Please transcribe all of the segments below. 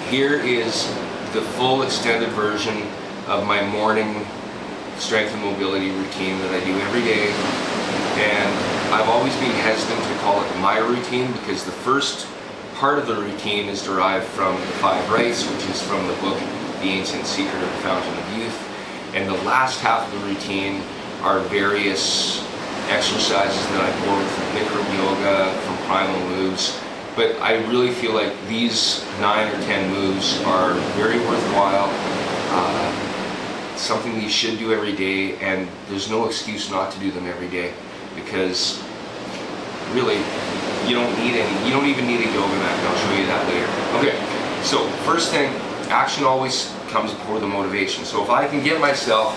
here is the full extended version of my morning strength and mobility routine that I do every day. And I've always been hesitant to call it my routine because the first part of the routine is derived from the 5 rites, which is from the book The Ancient Secret of the Fountain of Youth. And the last half of the routine are various exercises that I bore with Bikram yoga, from Primal moves. But I really feel like these 9 or 10 moves are very worthwhile, something you should do every day, and there's no excuse not to do them every day, because really you don't even need a yoga mat, and I'll show you that later. Okay, so first thing, action always comes before the motivation. So if I can get myself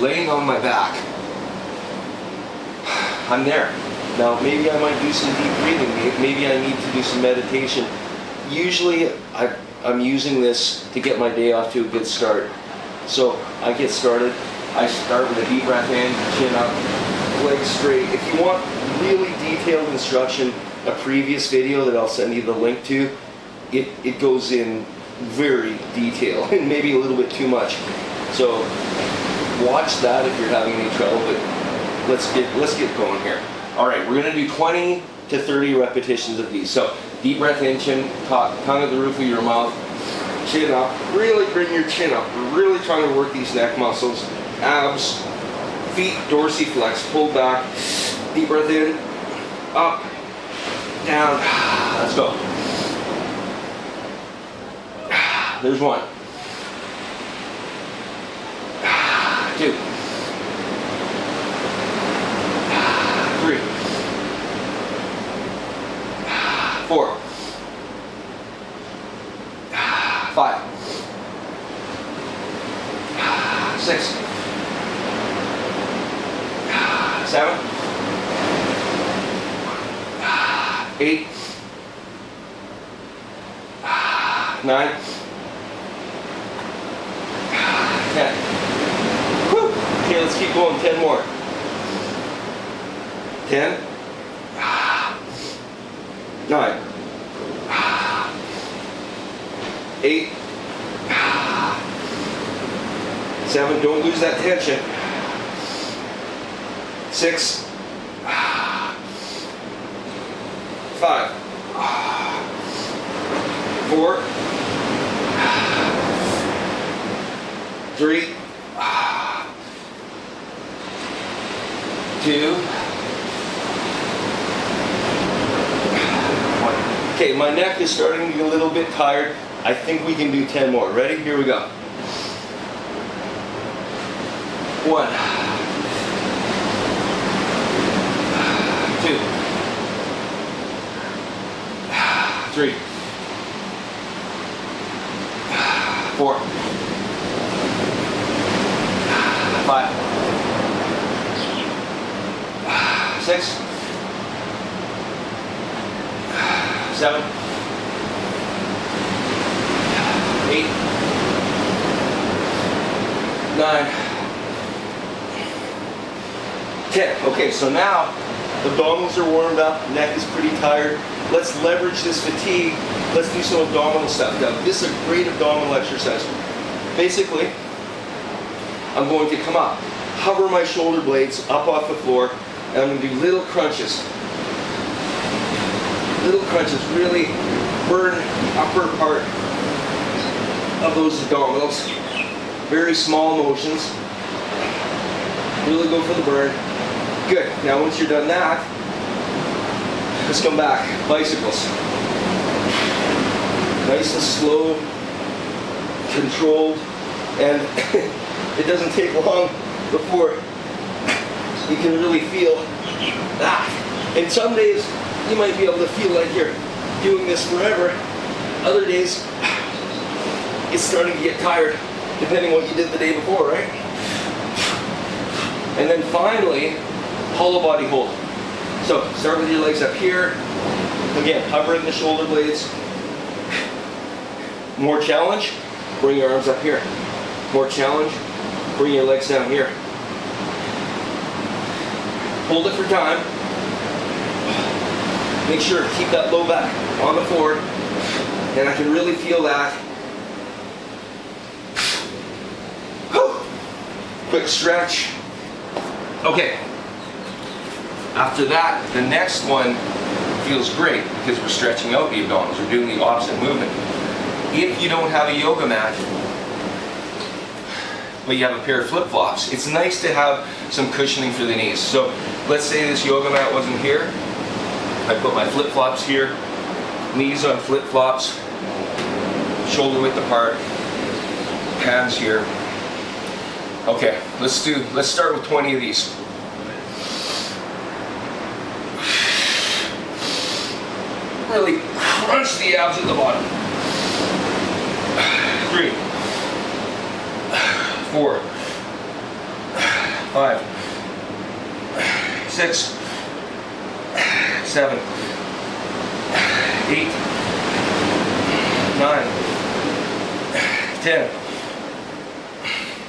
laying on my back, I'm there. Now maybe I might do some deep breathing, maybe I need to do some meditation. Usually I'm using this to get my day off to a good start. So I get started, I start with a deep breath in, chin up, legs straight. If you want really detailed instruction, a previous video that I'll send you the link to, it goes in very detailed and maybe a little bit too much. So watch that if you're having any trouble, but let's get going here. All right, we're gonna do 20 to 30 repetitions of these. So deep breath in, chin, tongue at the roof of your mouth, chin up, really bring your chin up. We're really trying to work these neck muscles, abs, feet dorsiflex, pull back, deep breath in, up, down, let's go. There's 1, 2, 3, 4, 5, 6, 7, 8, 9, 10. Woo. Okay, let's keep going. 10 more. 10, 9, 8, 7. Don't lose that tension. 6, 5, 4, 3, 2, 1. Okay, my neck is starting to get a little bit tired. I think we can do 10 more. Ready? Here we go. 1, 2, 3, 4, 5, 6, 7, 8, 9, 10. Okay, so now abdominals are warmed up, neck is pretty tired. Let's leverage this fatigue. Let's do some abdominal stuff. Now, this is a great abdominal exercise. Basically, I'm going to come up, hover my shoulder blades up off the floor, and I'm going to do little crunches. Little crunches, really burn the upper part of those abdominals. Very small motions. Really go for the burn. Good. Now once you're done that, let's come back. Bicycles. Nice and slow, controlled, and it doesn't take long before you can really feel that. And some days you might be able to feel like you're doing this forever. Other days it's starting to get tired, depending what you did the day before, right? And then finally, hollow body hold. So start with your legs up here. Again, hovering the shoulder blades. More challenge, bring your arms up here. More challenge, bring your legs down here. Hold it for time. Make sure to keep that low back on the floor. And I can really feel that quick stretch. Okay. After that, the next one feels great because we're stretching out the abdominals. We're doing the opposite movement. If you don't have a yoga mat, but you have a pair of flip-flops, it's nice to have some cushioning for the knees. So let's say this yoga mat wasn't here. I put my flip-flops here, knees on flip-flops, shoulder width apart, hands here. Okay, let's start with 20 of these. Really crunch the abs at the bottom. 3, 4, 5, 6, 7, 8, 9, 10,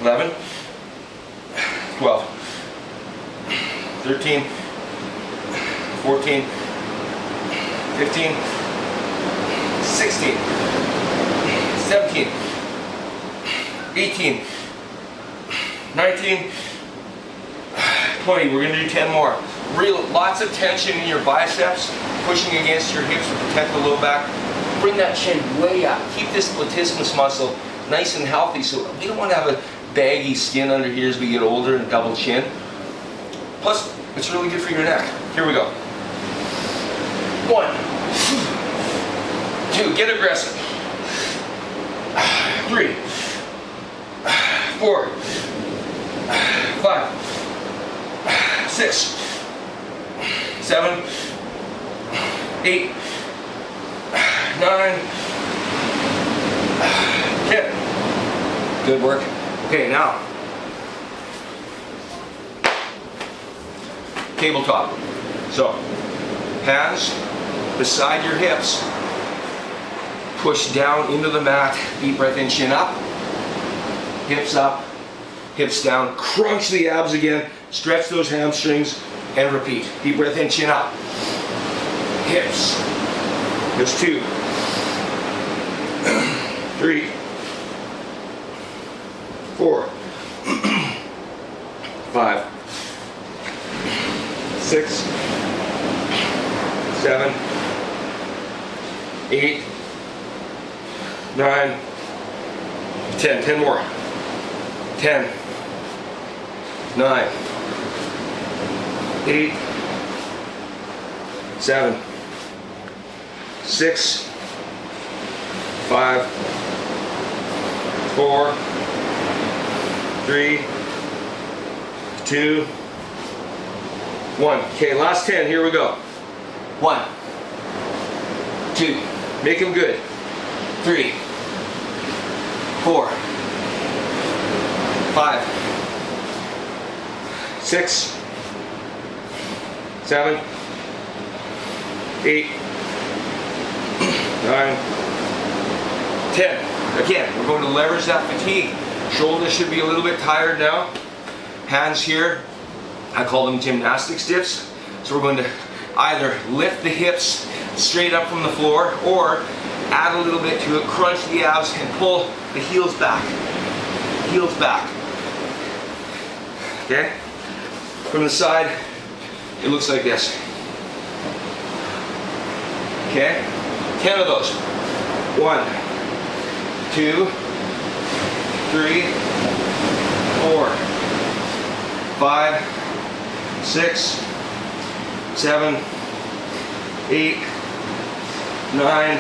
11, 12, 13, 14, 15, 16, 17, 18, 19, 20. We're going to do 10 more. Lots of tension in your biceps, pushing against your hips to protect the low back. Bring that chin way up. Keep this latissimus muscle nice and healthy. So we don't want to have a baggy skin under here as we get older and double chin. Plus, it's really good for your neck. Here we go. 1, 2, get aggressive. 3, 4, 5, 6, 7, 8, 9, 10. Good work. Okay, now tabletop. So hands beside your hips, push down into the mat, deep breath in, chin up, hips down, crunch the abs again, stretch those hamstrings, and repeat. Deep breath in, chin up, hips. There's 2, 3, 4, 5, 6, 7, 8, 9, 10. 10 more. 10, 9, 8, 7, 6, 5, 4, 3, 2, 1. Okay, last 10. Here we go. 1, 2, make them good. 3, 4, 5, 6, 7, 8, 9, 10. Again, we're going to leverage that fatigue. Shoulders should be a little bit tired now. Hands here, I call them gymnastic dips. So we're going to either lift the hips straight up from the floor or add a little bit to it, crunch the abs and pull the heels back. Heels back. Okay? From the side, it looks like this. Okay? 10 of those. 1, 2, 3, 4, 5, 6, 7, 8, 9,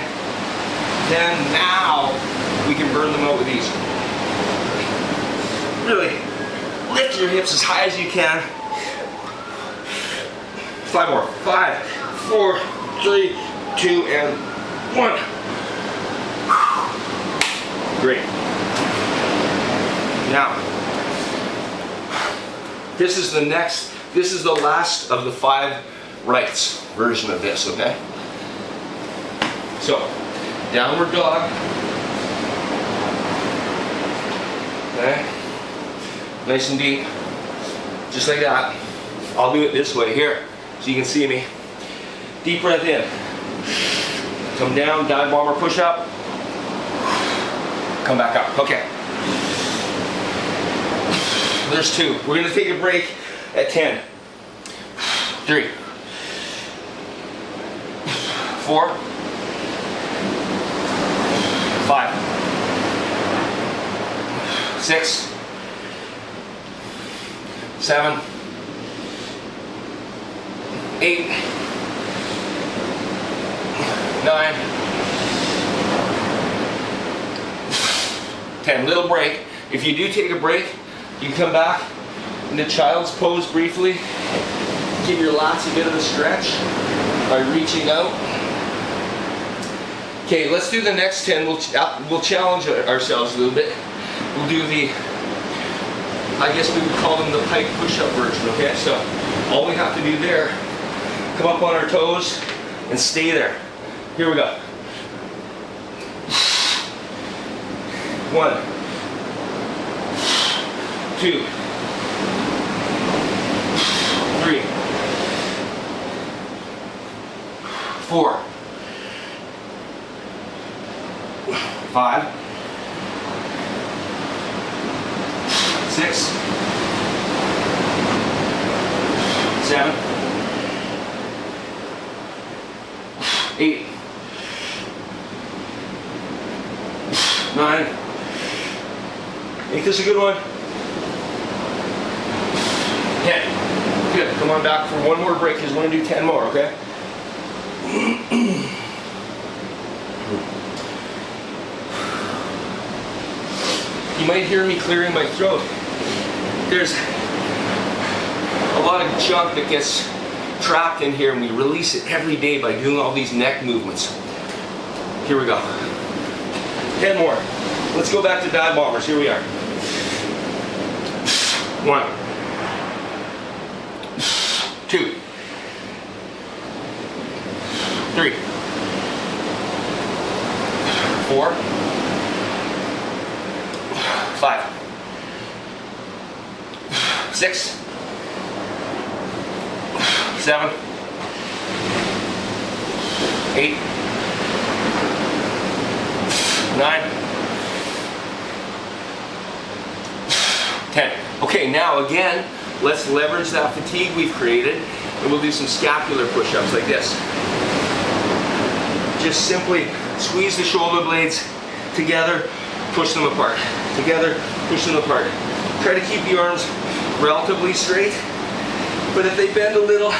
10. Now we can burn them out with ease. Really lift your hips as high as you can. 5 more. 5, 4, 3, 2, and 1. Great. Now, this is the last of the 5 rights version of this, okay? So, downward dog. Okay? Nice and deep. Just like that. I'll do it this way here, so you can see me. Deep breath in. Come down, dive bomber push up. Come back up. Okay. There's 2. We're going to take a break at 10. 3, 4, 5, 6, 7, 8, 9, 10. Little break. If you do take a break, you can come back into child's pose briefly. Give your lats a bit of a stretch by reaching out. Okay, let's do the next 10. We'll challenge ourselves a little bit. We'll do the, I guess we would call them the pike push-up version, okay? So all we have to do there, come up on our toes and stay there. Here we go. 1, 2, 3, 4, 5, 6, 7, 8, 9. Make this a good one. 10. Good. Come on back for one more break because we're going to do 10 more, okay? You might hear me clearing my throat. There's a lot of junk that gets trapped in here and we release it every day by doing all these neck movements. Here we go. 10 more. Let's go back to dive bombers. Here we are. 1, 2, 3, 4, 5, 6, 7, 8, 9, 10. Okay, now again, let's leverage that fatigue we've created and we'll do some scapular push-ups like this. Just simply squeeze the shoulder blades together, push them apart. Together, push them apart. Try to keep the arms relatively straight, but if they bend a little,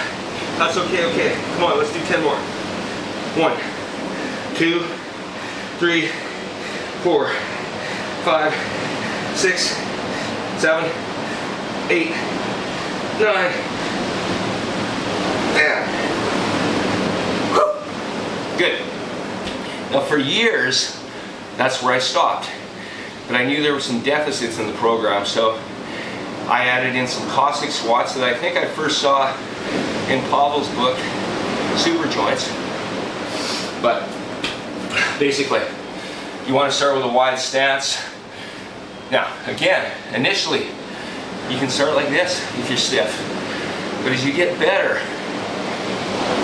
that's okay, okay. Come on, let's do 10 more. 1, 2, 3, 4, 5, 6, 7, 8, 9, 10. Good. Now for years, that's where I stopped. But I knew there were some deficits in the program, so I added in some Cosack Squats that I think I first saw in Pavel's book, Super Joints. But basically, you want to start with a wide stance. Now, again, initially, you can start like this if you're stiff. But as you get better,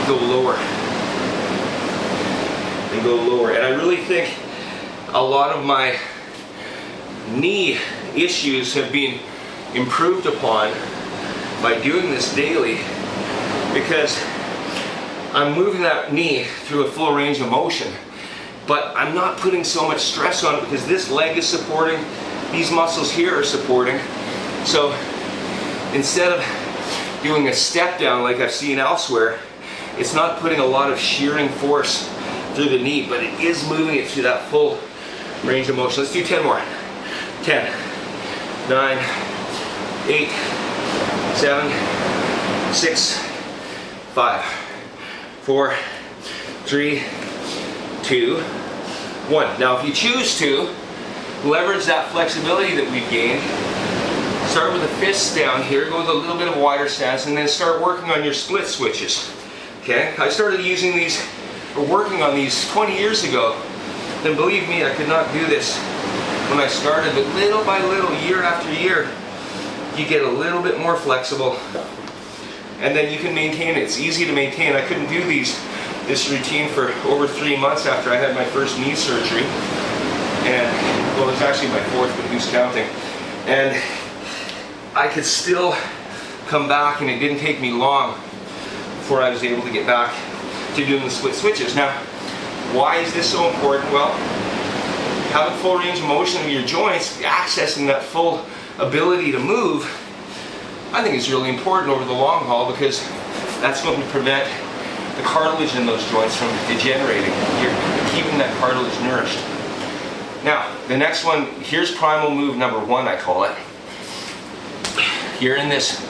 go lower. And go lower. And I really think a lot of my knee issues have been improved upon by doing this daily, because I'm moving that knee through a full range of motion, but I'm not putting so much stress on it because this leg is supporting, these muscles here are supporting. So instead of doing a step down like I've seen elsewhere, it's not putting a lot of shearing force through the knee, but it is moving it through that full range of motion. Let's do 10 more. 10, 9, 8, 7, 6, 5, 4, 3, 2, 1. Now if you choose to, leverage that flexibility that we've gained. Start with the fists down here, go with a little bit of a wider stance, and then start working on your split switches. Okay? I started using these, or working on these 20 years ago. Then believe me, I could not do this when I started, but little by little, year after year, you get a little bit more flexible, and then you can maintain it. It's easy to maintain. I couldn't do this routine for over 3 months after I had my first knee surgery, and well, it's actually my fourth, but who's counting? And I could still come back, and it didn't take me long before I was able to get back to doing the split switches. Now, why is this so important? Well, having full range of motion of your joints, accessing that full ability to move, I think is really important over the long haul, because that's going to prevent the cartilage in those joints from degenerating. You're keeping that cartilage nourished. Now, the next one, here's primal move number 1, I call it. You're in this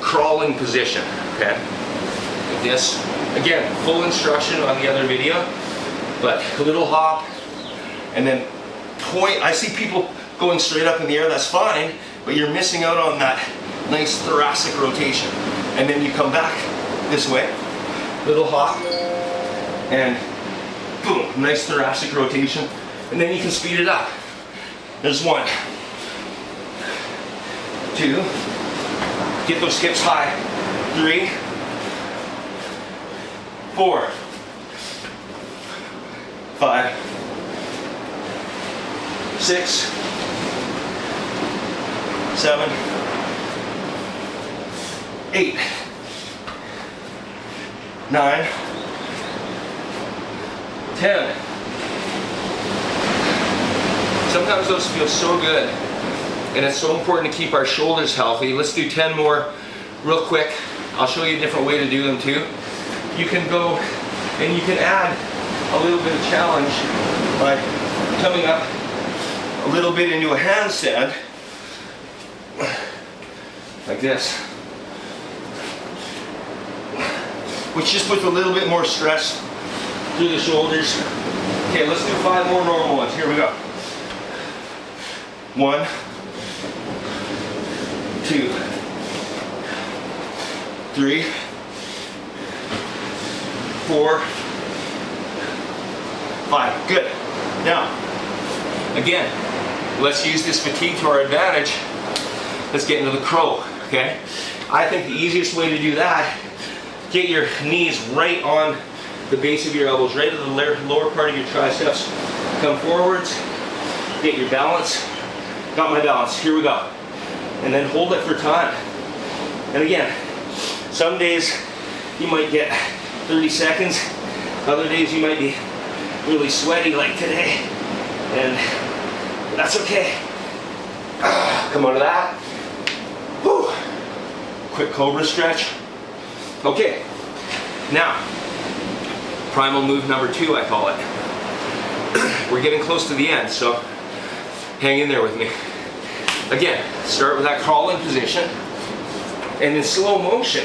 crawling position, okay? Like this. Again, full instruction on the other video, but a little hop, and then point. I see people going straight up in the air, that's fine, but you're missing out on that nice thoracic rotation. And then you come back this way, little hop, and boom, nice thoracic rotation. And then you can speed it up. There's 1, 2, get those hips high, 3, 4, 5, 6, 7, 8, 9, 10. Sometimes those feel so good, and it's so important to keep our shoulders healthy. Let's do 10 more real quick. I'll show you a different way to do them too. You can go and you can add a little bit of challenge by coming up a little bit into a handstand, like this, which just puts a little bit more stress through the shoulders. Okay, let's do 5 more normal ones. Here we go. 1, 2, 3, 4, 5. Good. Now, again, let's use this fatigue to our advantage. Let's get into the crow, okay? I think the easiest way to do that, get your knees right on the base of your elbows, right at the lower part of your triceps. Come forwards, get your balance. Got my balance, here we go. And then hold it for time. And again, some days you might get 30 seconds, other days you might be really sweaty like today, and that's okay. Come out of that. Whew. Quick cobra stretch. Okay, now, primal move number 2, I call it. We're getting close to the end, so hang in there with me. Again, start with that crawling position, and in slow motion,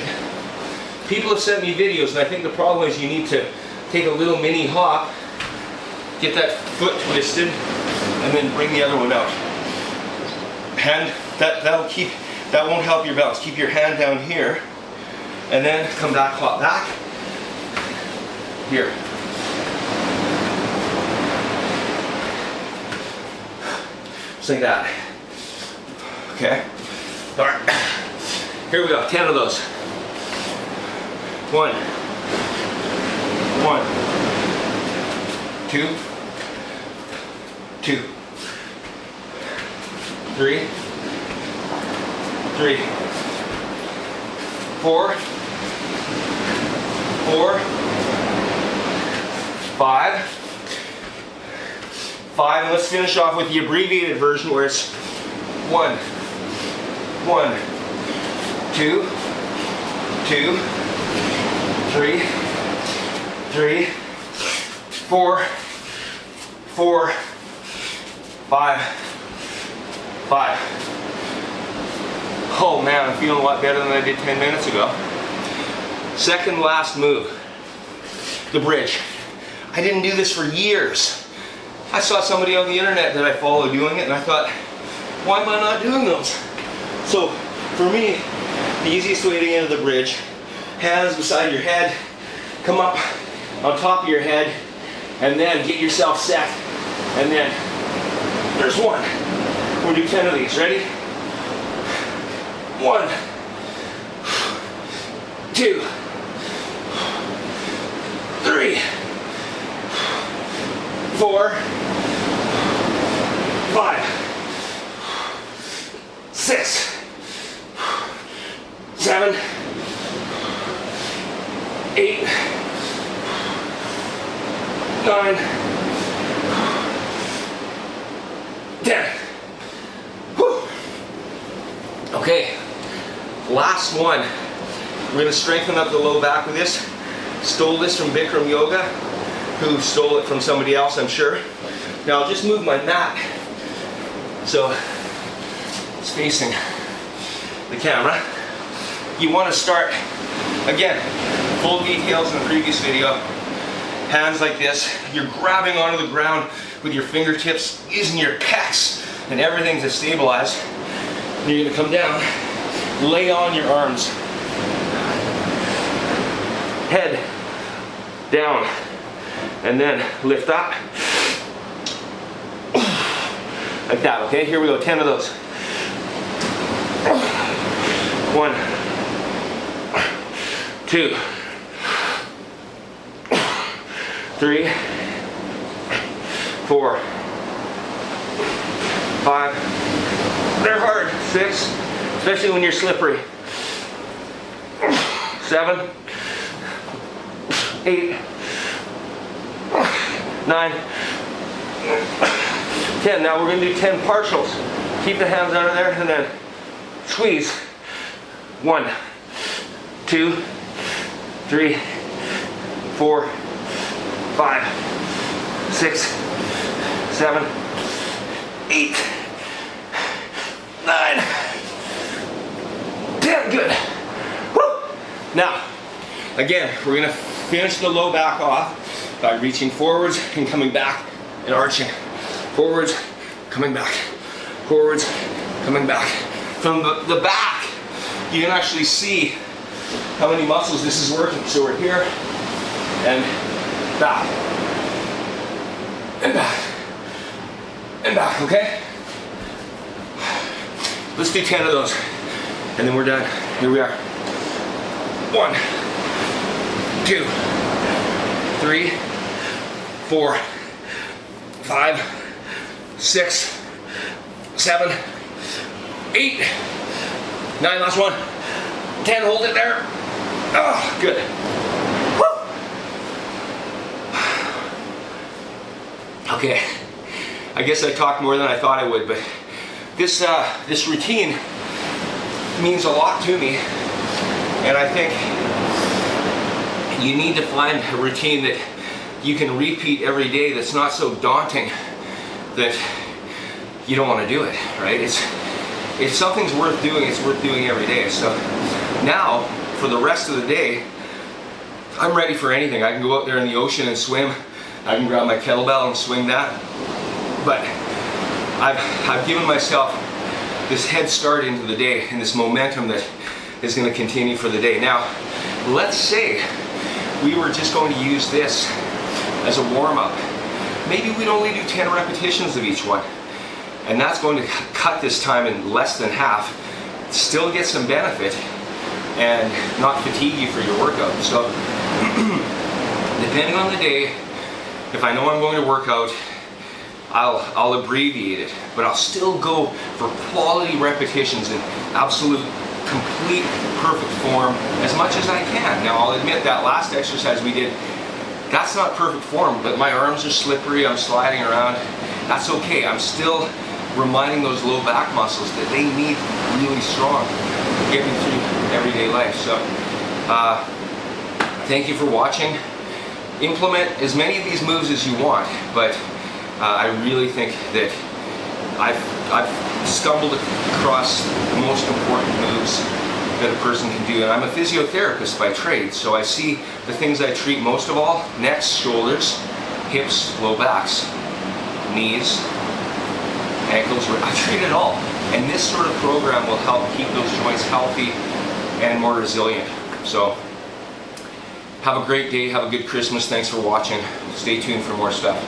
people have sent me videos, and I think the problem is you need to take a little mini hop, get that foot twisted, and then bring the other one out. Hand, that won't help your balance. Keep your hand down here, and then come back, hop back, here. Just like that. Okay? All right. Here we go, 10 of those. 1, 2, 2, 3, 4, 5, 5, and let's finish off with the abbreviated version where it's 1, 2, 2, 3, 4, 5, 5. Oh man, I'm feeling a lot better than I did 10 minutes ago. Second last move, the bridge. I didn't do this for years. I saw somebody on the internet that I follow doing it, and I thought, why am I not doing those? So for me, the easiest way to get into the bridge, hands beside your head, come up on top of your head, and then get yourself set. And then there's 1. We'll do 10 of these. Ready? 1, 2, 3, 4, 5, 6, Last one. We're going to strengthen up the low back with this. Stole this from Bikram Yoga, who stole it from somebody else, I'm sure. Now I'll just move my mat so it's facing the camera. You want to start, again, full details in the previous video. Hands like this. You're grabbing onto the ground with your fingertips, using your pecs and everything to stabilize. And you're going to come down, lay on your arms. Head down, and then lift up. Like that, okay? Here we go, 10 of those. 1, 2, 3, 4, 5. They're hard. 6, especially when you're slippery. 7, 8, 9, 10. Now we're going to do 10 partials. Keep the hands under there and then squeeze. 1, 2, 3, 4, 5, 6, 7, 8, 9, 10. Good. Woo. Now, again, we're going to finish the low back off by reaching forwards and coming back and arching. Forwards, coming back. Forwards, coming back. From the back, you can actually see how many muscles this is working. So we're here and back. And back. And back, okay? Let's do 10 of those. And then we're done. Here we are. 1, 2, 3, 4, 5, 6, 7, 8, 9, last one. 10, hold it there. Oh, good. Woo. Okay, I guess I talked more than I thought I would, but this routine means a lot to me, and I think you need to find a routine that you can repeat every day that's not so daunting that you don't want to do it, right? If something's worth doing, it's worth doing every day. So now, for the rest of the day, I'm ready for anything. I can go out there in the ocean and swim. I can grab my kettlebell and swing that. But I've given myself this head start into the day and this momentum that is going to continue for the day. Now, let's say we were just going to use this as a warm-up. Maybe we'd only do 10 repetitions of each one. And that's going to cut this time in less than half. Still get some benefit and not fatigue you for your workout. So, depending on the day, if I know I'm going to work out, I'll abbreviate it, but I'll still go for quality repetitions in absolute, complete, perfect form as much as I can. Now, I'll admit that last exercise we did, that's not perfect form, but my arms are slippery, I'm sliding around. That's okay. I'm still reminding those low back muscles that they need really strong to get me through everyday life. So, thank you for watching. Implement as many of these moves as you want, but I really think that I've stumbled across the most important moves that a person can do. And I'm a physiotherapist by trade, so I see the things I treat most of all: necks, shoulders, hips, low backs, knees, ankles. I treat it all. And this sort of program will help keep those joints healthy and more resilient. So, have a great day, have a good Christmas. Thanks for watching. Stay tuned for more stuff.